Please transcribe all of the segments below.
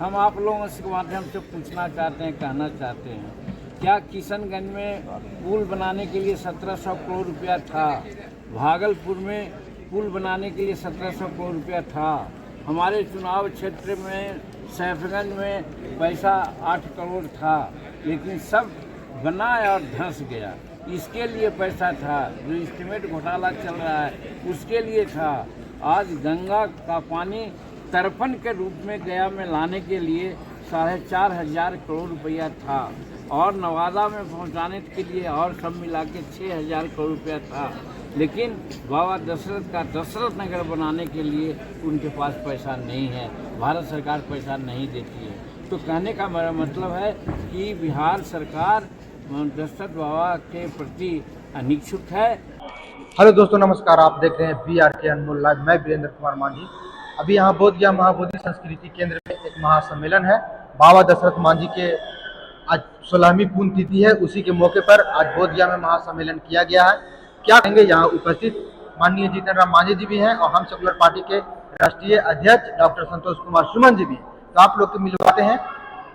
हम आप लोगों के माध्यम से पूछना चाहते हैं, कहना चाहते हैं, क्या किशनगंज में पुल बनाने के लिए 1700 करोड़ रुपया था? भागलपुर में पुल बनाने के लिए 1700 करोड़ रुपया था। हमारे चुनाव क्षेत्र में सैफगंज में पैसा 8 करोड़ था, लेकिन सब बना और धंस गया। इसके लिए पैसा था, जो एस्टीमेट घोटाला चल रहा है उसके लिए था। आज गंगा का पानी तर्पण के रूप में गया में लाने के लिए 4,500 करोड़ रुपया था, और नवादा में पहुंचाने के लिए और सब मिला के 6,000 करोड़ रुपया था। लेकिन बाबा दशरथ का दशरथ नगर बनाने के लिए उनके पास पैसा नहीं है, भारत सरकार पैसा नहीं देती है। तो कहने का मेरा मतलब है कि बिहार सरकार दशरथ बाबा के प्रति अनिच्छुक है। हेलो दोस्तों, नमस्कार। आप देख रहे हैं BRK अनमोल लाइव। मैं वीरेंद्र कुमार मांझी। अभी यहाँ बोधगया महाबोधि संस्कृति केंद्र में एक महासम्मेलन है। बाबा दशरथ मांझी के आज 16वीं पुण्यतिथि है। उसी के मौके पर आज बोधगया में महासम्मेलन किया गया है। क्या कहेंगे यहाँ उपस्थित माननीय जीतन राम मांझी जी भी हैं और हम सेकुलर पार्टी के राष्ट्रीय अध्यक्ष डॉक्टर संतोष कुमार सुमन जी भी हैं। तो आप लोग के मिलवाते हैं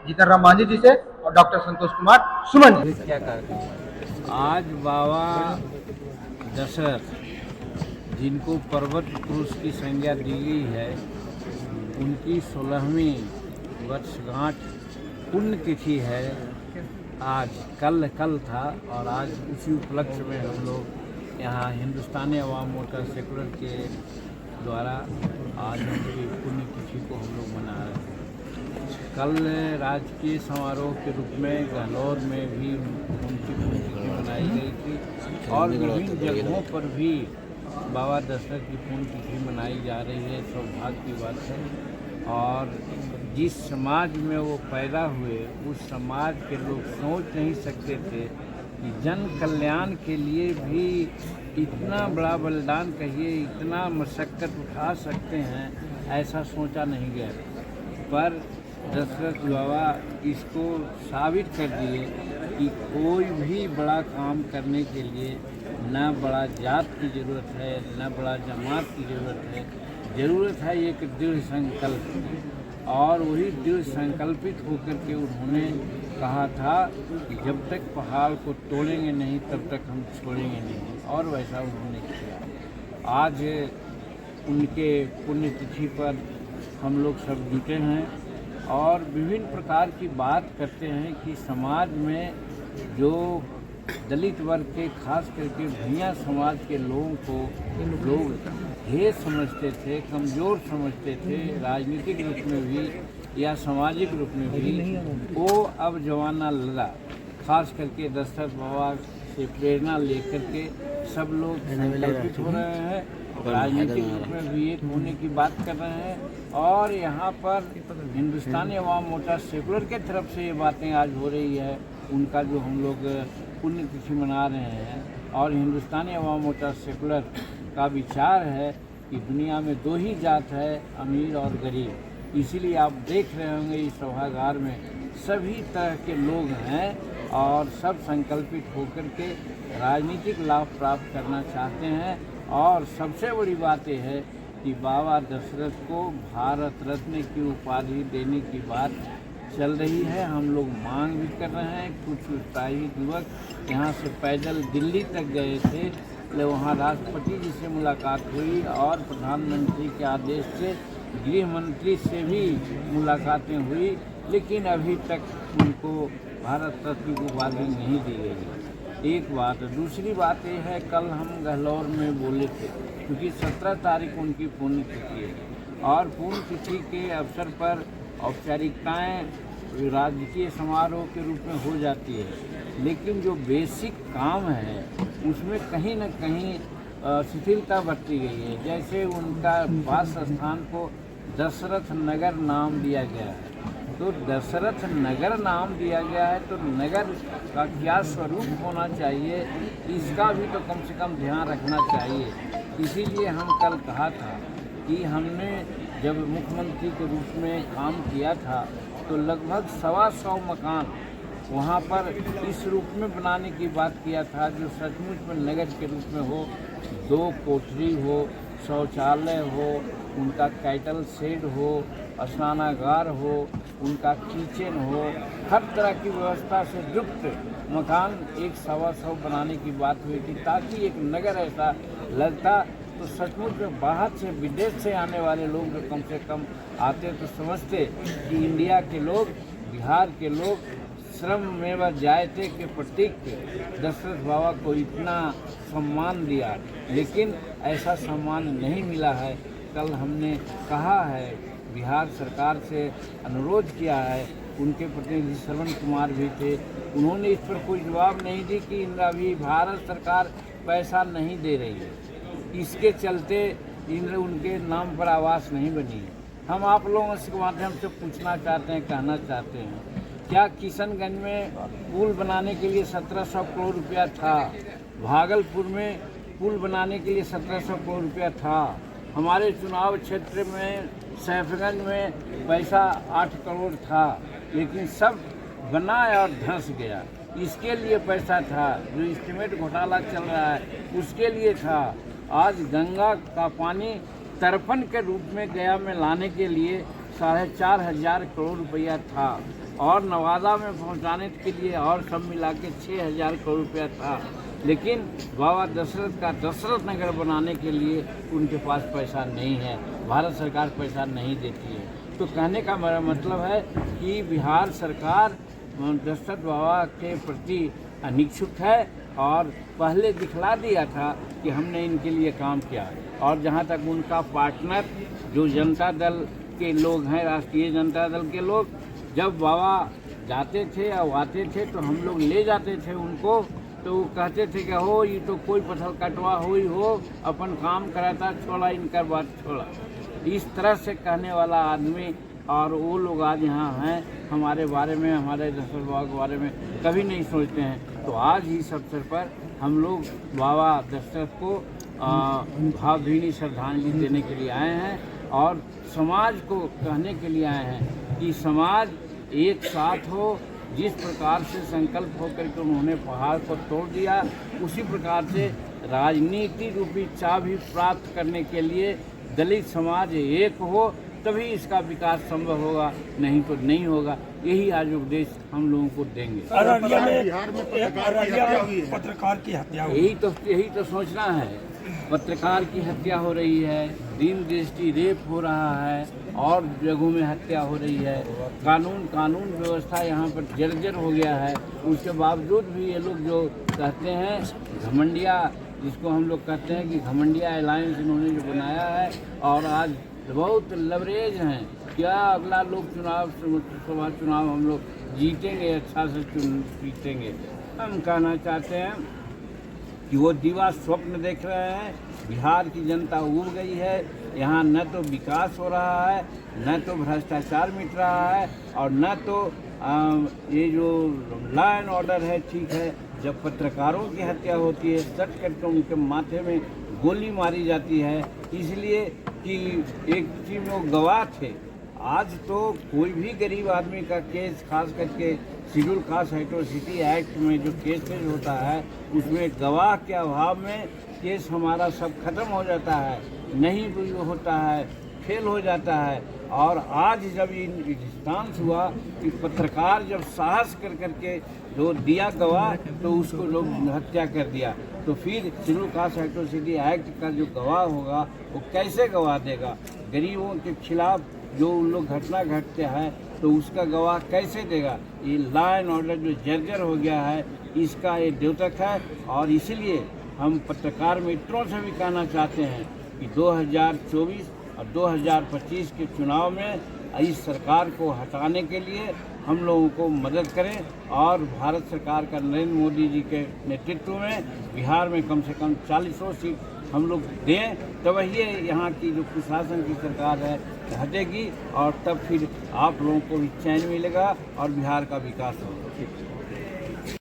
जीतन राम मांझी जी से और डॉक्टर संतोष कुमार सुमन जी। क्या करते हैं आज बाबा दशरथ, जिनको पर्वत पुरुष की संज्ञा दी गई है, उनकी 16वीं वर्षगांठ पुण्यतिथि है। आज कल था, और आज उसी उपलक्ष्य में हम लोग यहाँ हिंदुस्तानी अवाम मोर्चा सेकुलर के द्वारा आज उनकी पुण्यतिथि को हम लोग मना रहे हैं। कल राजकीय समारोह के रूप में गहलोर में भी उनकी पुण्यतिथि मनाई गई थी, और विभिन्न जगहों पर भी बाबा दशरथ की पुण्यतिथि मनाई जा रही है। सौभाग्य की बात है। और जिस समाज में वो पैदा हुए, उस समाज के लोग सोच नहीं सकते थे कि जन कल्याण के लिए भी इतना बड़ा बलिदान, कहिए इतना मशक्क़त उठा सकते हैं, ऐसा सोचा नहीं गया। पर दशरथ बाबा इसको साबित कर दिए कि कोई भी बड़ा काम करने के लिए न बड़ा जात की ज़रूरत है, न बड़ा जमात की ज़रूरत है, ज़रूरत है एक दृढ़ संकल्प की। और वही दृढ़ संकल्पित होकर के उन्होंने कहा था कि जब तक पहाड़ को तोड़ेंगे नहीं तब तक हम छोड़ेंगे नहीं, और वैसा उन्होंने किया। आज उनके पुण्यतिथि पर हम लोग सब जुटे हैं और विभिन्न प्रकार की बात करते हैं कि समाज में जो दलित वर्ग के, खास करके भैया समाज के लोगों को लोग ढेर समझते थे, कमज़ोर समझते थे, राजनीतिक रूप में भी या सामाजिक रूप में भी, वो अब जमाना लगा। खास करके दशरथ बाबा से प्रेरणा लेकर के सब लोग संकल्पित हो रहे हैं, राजनीतिक रूप में भी एक होने की बात कर रहे हैं। और यहाँ पर हिंदुस्तानी अवाम मोर्चा सेकुलर के तरफ से ये बातें आज हो रही है, उनका जो हम लोग पुण्यतिथि मना रहे हैं। और हिंदुस्तानी अवाम मोर्चा सेकुलर का विचार है कि दुनिया में दो ही जात है, अमीर और गरीब। इसीलिए आप देख रहे होंगे इस सभागार में सभी तरह के लोग हैं और सब संकल्पित होकर के राजनीतिक लाभ प्राप्त करना चाहते हैं। और सबसे बड़ी बात यह है कि बाबा दशरथ को भारत रत्न की उपाधि देने की बात चल रही है। हम लोग मांग भी कर रहे हैं। कुछ उत्साही युवक यहाँ से पैदल दिल्ली तक गए थे, वहाँ राष्ट्रपति जी से मुलाकात हुई और प्रधानमंत्री के आदेश से गृह मंत्री से भी मुलाकातें हुई, लेकिन अभी तक उनको भारत रत्न की उपाधि नहीं दी गई है। एक बात। दूसरी बात यह है, कल हम गहलोर में बोले थे क्योंकि 17 तारीख उनकी पुण्यतिथि है, और पुण्यतिथि के अवसर पर औपचारिकताएँ राजकीय समारोह के रूप में हो जाती है, लेकिन जो बेसिक काम है उसमें कहीं न कहीं शिथिलता बरती गई है। जैसे उनका वास स्थान को दशरथ नगर नाम दिया गया है, तो दशरथ नगर नाम दिया गया है, तो नगर का क्या स्वरूप होना चाहिए, इसका भी तो कम से कम ध्यान रखना चाहिए। इसीलिए हम कल कहा था कि हमने जब मुख्यमंत्री के रूप में काम किया था तो लगभग 125 मकान वहाँ पर इस रूप में बनाने की बात किया था जो सचमुच में नगर के रूप में हो। 2 कोठरी हो, शौचालय हो, उनका कैटल शेड हो, स्नानागार हो, उनका किचन हो, हर तरह की व्यवस्था से युक्त मकान 100-125 बनाने की बात हुई थी, ताकि एक नगर ऐसा लगता तो सचमुच में बाहर से विदेश से आने वाले लोग जो कम से कम आते तो समझते कि इंडिया के लोग, बिहार के लोग श्रम में व जायते के प्रतीक दशरथ बाबा को इतना सम्मान दिया, लेकिन ऐसा सम्मान नहीं मिला है। कल हमने कहा है, बिहार सरकार से अनुरोध किया है, उनके प्रतिनिधि श्रवण कुमार भी थे, उन्होंने इस पर कोई जवाब नहीं दी कि अभी भारत सरकार पैसा नहीं दे रही है, इसके चलते उनके नाम पर आवास नहीं बनी है। हम आप लोगों के माध्यम से पूछना चाहते हैं, कहना चाहते हैं, क्या किशनगंज में पुल बनाने के लिए 1700 करोड़ रुपया था, भागलपुर में पुल बनाने के लिए 1700 करोड़ रुपया था, हमारे चुनाव क्षेत्र में सैफगंज में पैसा 8 करोड़ था, लेकिन सब बना और धंस गया। इसके लिए पैसा था, जो एस्टीमेट घोटाला चल रहा है उसके लिए था। आज गंगा का पानी तर्पण के रूप में गया में लाने के लिए 4,500 करोड़ रुपया था, और नवादा में पहुंचाने के लिए और सब मिला के 6,000 करोड़ रुपया था, लेकिन बाबा दशरथ का दशरथ नगर बनाने के लिए उनके पास पैसा नहीं है, भारत सरकार पैसा नहीं देती है। तो कहने का मेरा मतलब है कि बिहार सरकार दशरथ बाबा के प्रति अनिच्छुक है, और पहले दिखला दिया था कि हमने इनके लिए काम किया। और जहाँ तक उनका पार्टनर जो जनता दल के लोग हैं, राष्ट्रीय जनता दल के लोग, जब बाबा जाते थे और आते थे तो हम लोग ले जाते थे उनको, तो वो कहते थे कि हो ये तो कोई पथल कटवा हुई हो, अपन काम कराता छोड़ा, इनका बात छोड़ा। इस तरह से कहने वाला आदमी और वो लोग आज यहाँ हैं, हमारे बारे में, हमारे दशरथ बाबा के बारे में कभी नहीं सोचते हैं। तो आज इस अवसर पर हम लोग बाबा दशरथ को भावभीनी श्रद्धांजलि देने के लिए आए हैं, और समाज को कहने के लिए आए हैं कि समाज एक साथ हो। जिस प्रकार से संकल्प होकर के उन्होंने पहाड़ को तोड़ दिया, उसी प्रकार से राजनीति रूपी चाबी प्राप्त करने के लिए दलित समाज एक हो, तभी इसका विकास संभव होगा, नहीं तो नहीं होगा। यही आज उपदेश हम लोगों को देंगे। पत्रकार की हत्या, यही तो सोचना है। पत्रकार की हत्या हो रही है, दीन दृष्टि रेप हो रहा है, और जगहों में हत्या हो रही है। कानून व्यवस्था यहाँ पर जर्जर हो गया है। उसके बावजूद भी ये लोग जो कहते हैं घमंडिया, जिसको हम लोग कहते हैं कि घमंडिया अलायंस इन्होंने जो बनाया है, और आज बहुत लवरेज हैं, क्या अगला लोकसभा चुनाव हम लोग जीतेंगे, अच्छा से जीतेंगे। हम कहना चाहते हैं कि वो दीवा स्वप्न देख रहे हैं। बिहार की जनता उब गई है, यहाँ न तो विकास हो रहा है, न तो भ्रष्टाचार मिट रहा है, और न तो ये जो लॉ एंड ऑर्डर है ठीक है। जब पत्रकारों की हत्या होती है, सच करके उनके माथे में गोली मारी जाती है, इसलिए कि एक चीज़ में वो गवाह थे। आज तो कोई भी गरीब आदमी का केस, खास करके शेड्यूल कास्ट एट्रोसिटी एक्ट में जो केसेज होता है, उसमें गवाह के अभाव में केस हमारा सब खत्म हो जाता है, नहीं भी होता है, फेल हो जाता है। और आज जब ये इंस्टांस हुआ कि पत्रकार जब साहस कर करके जो दिया गवाह, तो उसको लोग हत्या कर दिया, तो फिर शेड्यूल कास्ट एट्रोसिटी एक्ट का जो गवाह होगा वो कैसे गवाह देगा? गरीबों के खिलाफ जो उन लोग घटना घटते हैं तो उसका गवाह कैसे देगा? ये लॉ एंड ऑर्डर जो जर्जर हो गया है, इसका ये द्योतक है। और इसीलिए हम पत्रकार मित्रों से भी कहना चाहते हैं कि 2024 और 2025 के चुनाव में इस सरकार को हटाने के लिए हम लोगों को मदद करें, और भारत सरकार का नरेंद्र मोदी जी के नेतृत्व में बिहार में कम से कम 40 सीट हम लोग दें, तब ये यहाँ की जो प्रशासन की सरकार है हटेगी, और तब फिर आप लोगों को भी चैन मिलेगा और बिहार का विकास होगा।